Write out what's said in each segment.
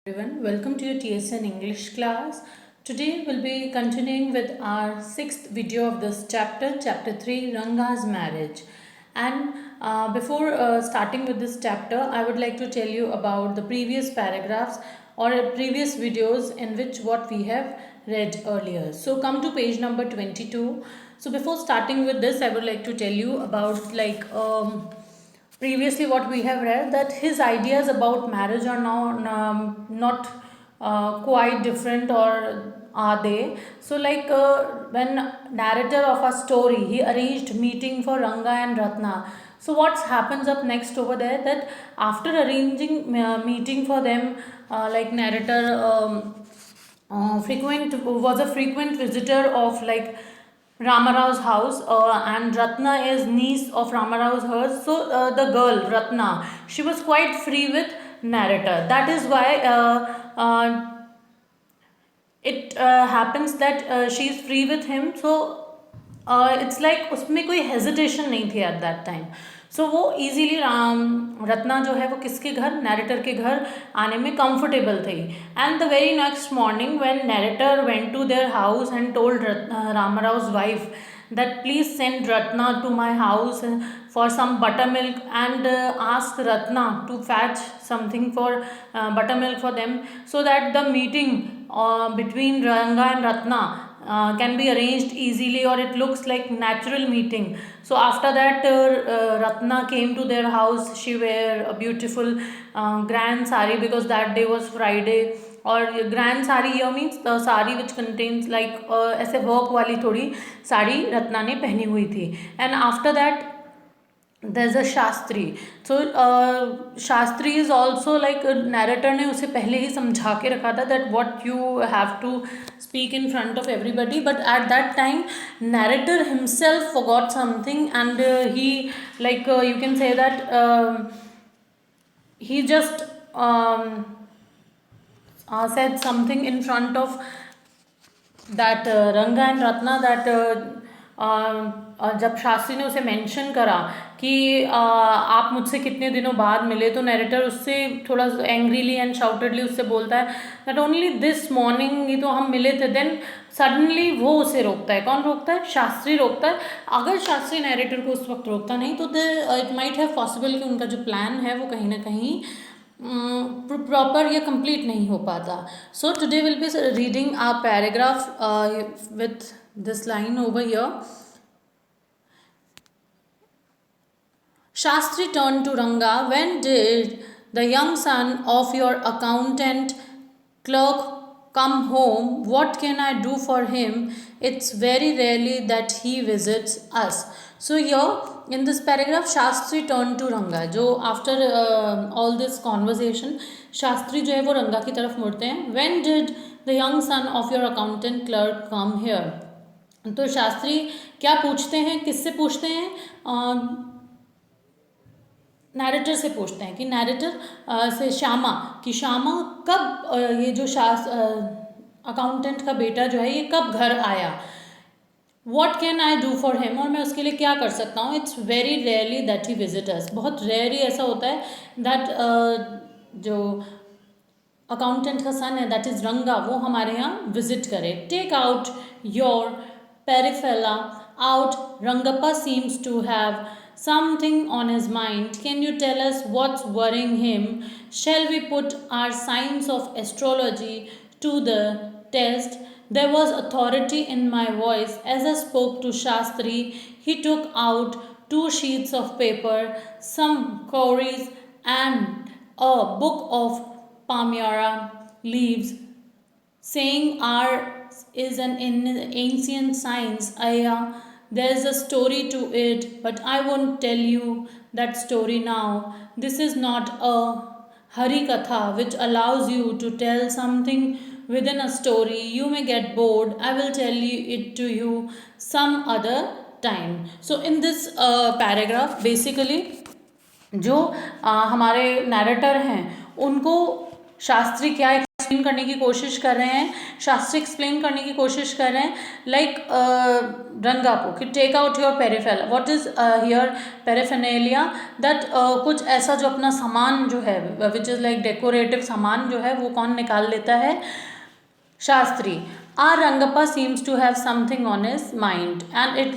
Everyone, welcome to your TSN English class. Today we'll be continuing with our sixth video of this chapter, chapter 3, Ranga's marriage. And before starting with this chapter, I would like to tell you about the previous paragraphs or previous videos in which what we have read earlier. So come to page number 22. So before starting with this, I would like to tell you about previously what we have read, that his ideas about marriage are now not quite different, or are they? So when narrator of a story, he arranged meeting for Ranga and Ratna. So what happens up next over there, that after arranging meeting for them, narrator frequent was a frequent visitor of Ramarao's house, and Ratna is niece of Ramarao's house. So the girl Ratna, she was quite free with narrator. That is why it happens that she is free with him. So it's like उसमें कोई hesitation नहीं थी at that time. सो वो easily Ratna जो है वो किसके घर, नैरेटर के घर आने में कंफर्टेबल थी. And the very next morning when narrator went to there house and told रामाराव's wife that please send Ratna to my house for some buttermilk, and ask Ratna to fetch something for buttermilk for them, so that the meeting between Ranga and Ratna can be arranged easily, or it looks like natural meeting. So after that Ratna came to their house. She wear a beautiful grand sari, because that day was Friday. और grand sari ये means sari which contains ऐसे work वाली थोड़ी साड़ी रत्ना ने पहनी हुई थी. And after that there's a Shastri. So Shastri is also narrator ने उसे पहले ही समझा के रखा था that what you have to speak in front of everybody, but at that time narrator himself forgot something, and he you can say that he just said something in front of that Ranga and Ratna, that जब शास्त्री ने उसे mention करा कि आप मुझसे कितने दिनों बाद मिले, तो नैरेटर उससे थोड़ा एंग्रीली एंड शाउटेडली उससे बोलता है दैट ओनली दिस मॉर्निंग ही तो हम मिले थे. देन सडनली वो उसे रोकता है. कौन रोकता है? शास्त्री रोकता है. अगर शास्त्री नैरेटर को उस वक्त रोकता नहीं, तो इट माइट हैव पॉसिबल कि उनका जो प्लान है वो कहीं ना कहीं प्रॉपर या कंप्लीट नहीं हो पाता. So today will be reading a paragraph with this line over here. Shastri turned to Ranga. When did the young son of your accountant clerk come home? What can I do for him? It's very rarely that he visits us. So here in this paragraph, Shastri turned to Ranga. जो after all this conversation, Shastri जो है वो रंगा की तरफ मुड़ते हैं. When did the young son of your accountant clerk come here? तो शास्त्री क्या पूछते हैं, किससे पूछते हैं? नैरेटर से पूछते हैं कि नैरेटर से श्यामा, कि श्यामा कब ये जो अकाउंटेंट का बेटा जो है ये कब घर आया. What can I do for him, और मैं उसके लिए क्या कर सकता हूँ. It's very rarely that he visit us. बहुत रेयर ही ऐसा होता है दैट जो अकाउंटेंट का सन है, दैट इज़ रंगा, वो हमारे यहाँ विजिट करे. Take out your Peripheral out. Rangappa seems to have something on his mind. Can you tell us what's worrying him? Shall we put our science of astrology to the test? There was authority in my voice as I spoke to Shastri. He took out 2 sheets of paper, some cowries, and a book of palmyra leaves, saying our is an ancient science. There's a story to it, but I won't tell you that story now. This is not a Hari Katha which allows you to tell something within a story. You may get bored. I will tell it to you some other time. So in this paragraph basically जो हमारे narrator हैं उनको शास्त्री क्या explain करने की कोशिश कर रहे हैं, शास्त्री एक्सप्लेन करने की कोशिश कर रहे हैं लाइक रंगा को कि take out your paraphernalia, what is here paraphernalia, that कुछ ऐसा जो अपना सामान जो है विच इज़ लाइक डेकोरेटिव सामान जो है वो कौन निकाल लेता है, Shastri. Our Rangappa seems to have something on his mind and it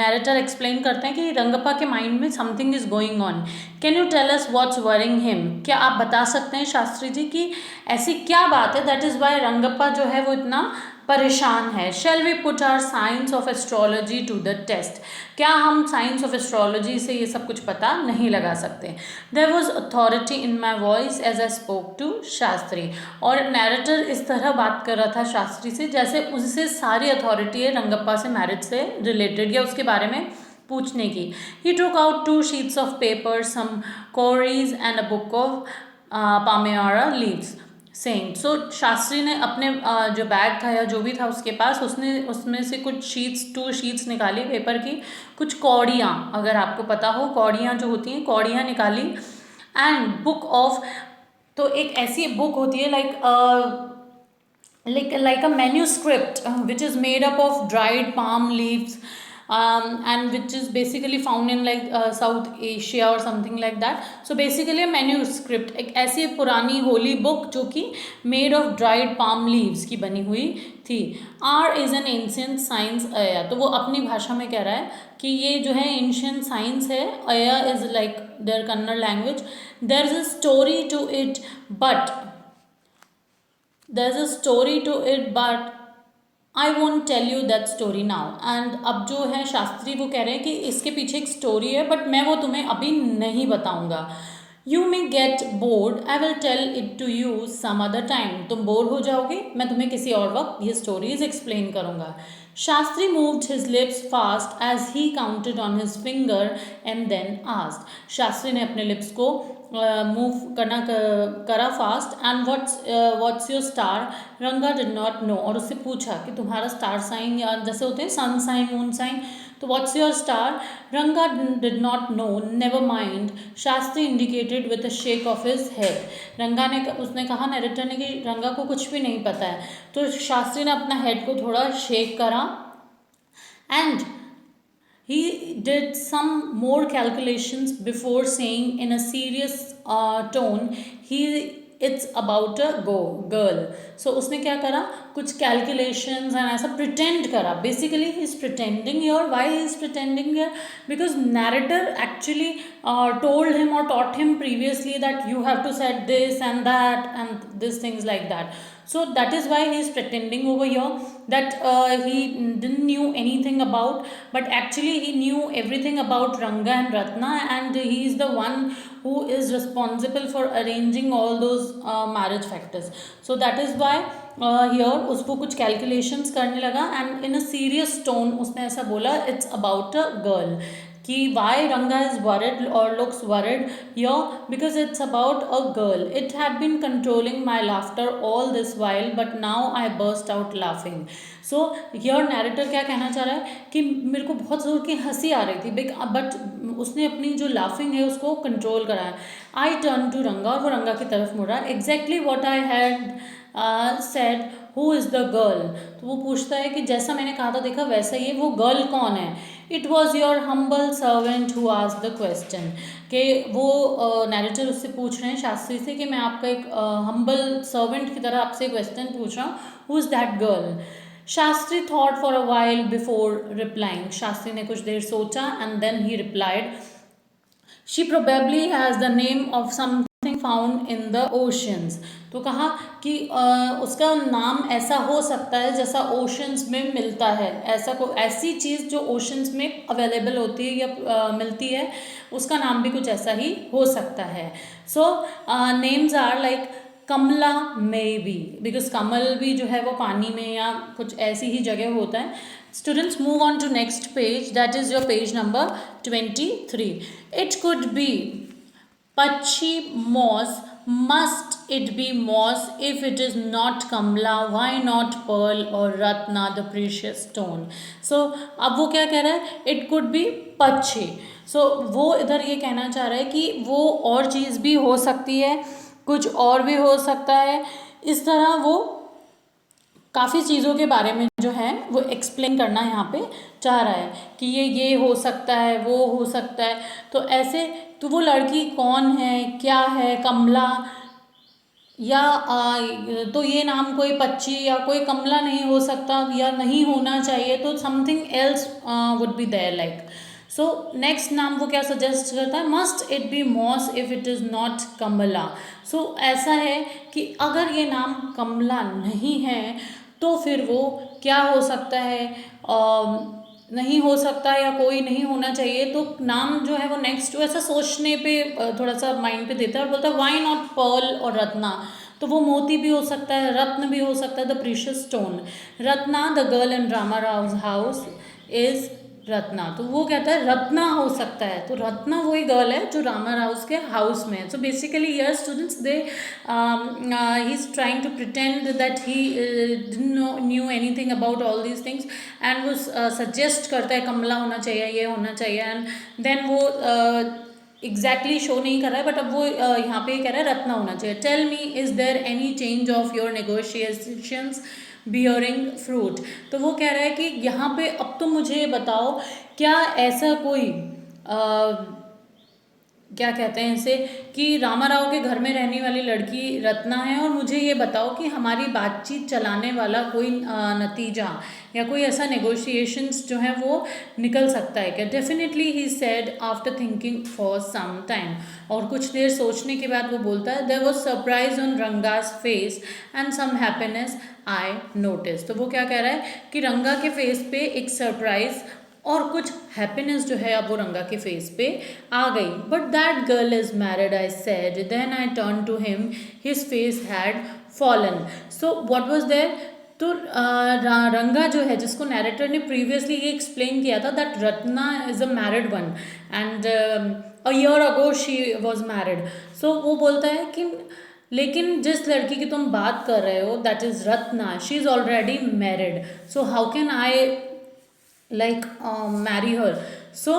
narrator explain करते हैं कि रंगप्पा के माइंड में something is going on. Can you tell us what's worrying him? क्या आप बता सकते हैं शास्त्री जी कि ऐसी क्या बात है that is why रंगप्पा जो है वो इतना परेशान है. Shall we put our science of astrology to the test? क्या हम साइंस ऑफ एस्ट्रोलॉजी से ये सब कुछ पता नहीं लगा सकते. There was authority in my voice as I spoke to Shastri. और नैरेटर इस तरह बात कर रहा था शास्त्री से जैसे उससे सारी अथॉरिटी है रंगप्पा से मैरिज से रिलेटेड या उसके बारे में पूछने की. He took out 2 sheets of paper, some quires and a book of palmyra leaves saying. So Shastri ने अपने जो बैग था या जो भी था उसके पास उसमें से कुछ शीट्स 2 sheets निकाली पेपर की, कुछ कौड़ियाँ, अगर आपको पता हो कौड़ियाँ जो होती हैं कौड़ियाँ निकाली, एंड बुक ऑफ, तो एक ऐसी बुक होती है like a manuscript which is made up of dried palm leaves and which is basically found in like South Asia or something like that. So basically a manuscript, एक ऐसी पुरानी Holi book जो कि made of dried palm leaves की बनी हुई थी. R is an ancient science अया, तो वो अपनी भाषा में कह रहा है कि ये जो है ancient science है. अया is like their Kannada language. There is a story to it but I won't tell you that story now. And अब जो है शास्त्री वो कह रहे हैं कि इसके पीछे एक स्टोरी है बट मैं वो तुम्हें अभी नहीं बताऊंगा. You may get bored. I will tell it to you some other time. तुम बोर हो जाओगे, मैं तुम्हें किसी और वक्त ये स्टोरीज एक्सप्लेन करूंगा. Shastri moved his lips fast as he counted on his finger and then asked. Shastri ने अपने लिप्स को मूव करा fast. And what's your star, रंगा डिड नॉट नो. और उससे पूछा कि तुम्हारा स्टार साइन या जैसे होते हैं सन साइन मून साइन, तो व्हाट्स योर स्टार, रंगा did not know. Never mind, Shastri indicated with a shake of his head. रंगा ने उसने कहा नैरेटर ने कि रंगा को कुछ भी नहीं पता है. तो शास्त्री ने अपना हेड को थोड़ा शेक करा and he did some more calculations before saying in a serious tone, it's about a girl. So उसने क्या करा, कुछ calculations and ऐसा pretend करा. Basically he is pretending here. Why he is pretending here? Because narrator actually told him or taught him previously that you have to set this and that and these things like that. So that is why he is pretending over here that he didn't knew anything about, but actually he knew everything about Ranga and Ratna, and he is the one who is responsible for arranging all those marriage factors. So that is why here उसको कुछ calculations करने लगा and in a serious tone उसने ऐसा बोला it's about a girl. कि why Ranga is worried or looks worried here, because it's about a girl. It had been controlling my laughter all this while but now I burst out laughing. So here narrator क्या कहना चाह रहा है कि मेरे को बहुत ज़ोर की हंसी आ रही थी बट उसने अपनी जो लाफिंग है उसको कंट्रोल करा है. I turned to Ranga, और वो रंगा की तरफ मुड़ा. Exactly what I had said, who is the girl. तो वो पूछता है कि जैसा मैंने कहा था देखा वैसा ही है, वो गर्ल कौन है. It was your humble servant who asked the question. कि वो नैरेटर उससे पूछ रहे हैं शास्त्री से कि मैं आपका एक humble servant की तरह आपसे क्वेश्चन पूछ रहा हूँ, who is that girl. Shastri thought for a while before replying. Shastri ने कुछ देर सोचा and then he replied, she probably has the name of something found in the oceans. तो कहा कि उसका नाम ऐसा हो सकता है जैसा ओशंस में मिलता है, ऐसी चीज़ जो ओशंस में अवेलेबल होती है या मिलती है उसका नाम भी कुछ ऐसा ही हो सकता है. So names are like Kamala may be, because Kamal भी जो है वो पानी में या कुछ ऐसी ही जगह होता है. Students, move on to next page, that is your page number 23. It could be Pachi moss. Must it be moss? If it is not Kamla, why not pearl or Ratna, the precious stone? So अब वो क्या कह रहा है, it could be Pachi. So वो इधर ये कहना चाह रहा है कि वो और चीज़ भी हो सकती है, कुछ और भी हो सकता है. इस तरह वो काफ़ी चीज़ों के बारे में जो है वो एक्सप्लेन करना यहाँ पे चाह रहा है कि ये हो सकता है, वो हो सकता है। तो ऐसे तो वो लड़की कौन है, क्या है, कमला या तो ये नाम कोई पच्ची या कोई कमला नहीं हो सकता या नहीं होना चाहिए, तो something else would be there like. So next नाम वो क्या सजेस्ट करता है, must it be moss if it is not Kamala. So ऐसा है कि अगर ये नाम कमला नहीं है तो फिर वो क्या हो सकता है, नहीं हो सकता या कोई नहीं होना चाहिए। तो नाम जो है वो नेक्स्ट ऐसा सोचने पे थोड़ा सा माइंड पे देता है और बोलता है वाई नॉट पर्ल और रत्ना। तो वो मोती भी हो सकता है, रत्न भी हो सकता है, the precious stone. Ratna the girl in Rama Rao house is Ratna. तो वो कहता है रत्ना हो सकता है, तो रत्ना वही गर्ल है जो रामा राउस के हाउस में है। So basically here students they he is trying to pretend that he knew anything about all these things and वो सजेस्ट करता है कमला होना चाहिए, ये होना चाहिए, एंड देन वो एग्जैक्टली शो नहीं कर रहा है, बट अब वो यहाँ पे कह रहा है रत्ना होना चाहिए। Tell me is there any change of your negotiations bearing fruit. तो वो कह रहा है कि यहाँ पे अब तो मुझे बताओ क्या ऐसा कोई क्या कहते हैं इसे कि रामा राव के घर में रहने वाली लड़की रत्ना है, और मुझे ये बताओ कि हमारी बातचीत चलाने वाला कोई नतीजा या कोई ऐसा नेगोशिएशंस जो है वो निकल सकता है क्या। Definitely he said after thinking for some time. और कुछ देर सोचने के बाद वो बोलता है there was surprise on Ranga's face and some happiness I notice. तो वो क्या कह रहा है कि रंगा के फेस पे एक सरप्राइज और कुछ हैप्पीनेस जो है अब वो रंगा के फेस पे आ गई। But that girl is married I said, then I turn to him, his face had fallen. So what was there, तो रंगा जो है जिसको नैरेटर ने प्रीवियसली ये एक्सप्लेन किया था that Ratna is a married one and a year ago she was married. So वो बोलता है कि लेकिन जिस लड़की की तुम बात कर रहे हो that is Ratna, she is already married, so how can I like marry her. So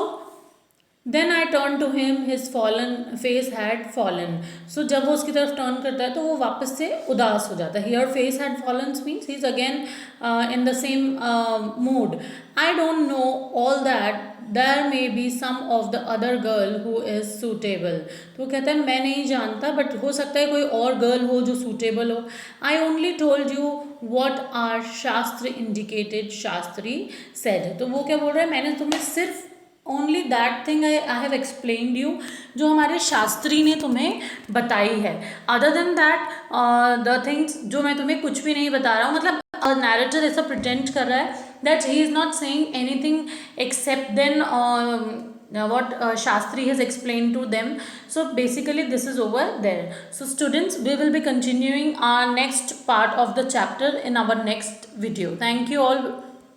then I turned to him, his fallen face had fallen. So जब वो उसकी तरफ टर्न करता है तो वो वापस से उदास हो जाता है। Here face had fallen means he is again in the same mood. I don't know all that, there may be some of the other girl who is suitable. तो वो कहता है मैं नहीं जानता बट हो सकता है कोई और गर्ल हो जो suitable हो। I only told you what our शास्त्र indicated, शास्त्री said। तो वो क्या बोल रहा है, मैंने तुम्हें सिर्फ only that thing I have explained you जो हमारे शास्त्री ने तुम्हें बताई है। Other than that the things जो मैं तुम्हें कुछ भी नहीं बता रहा हूँ, मतलब नैरेटर ऐसा प्रिटेंड कर रहा है that he is not saying anything except then what Shastri has explained to them. So basically this is over there. So students, we will be continuing our next part of the chapter in our next video. Thank you all.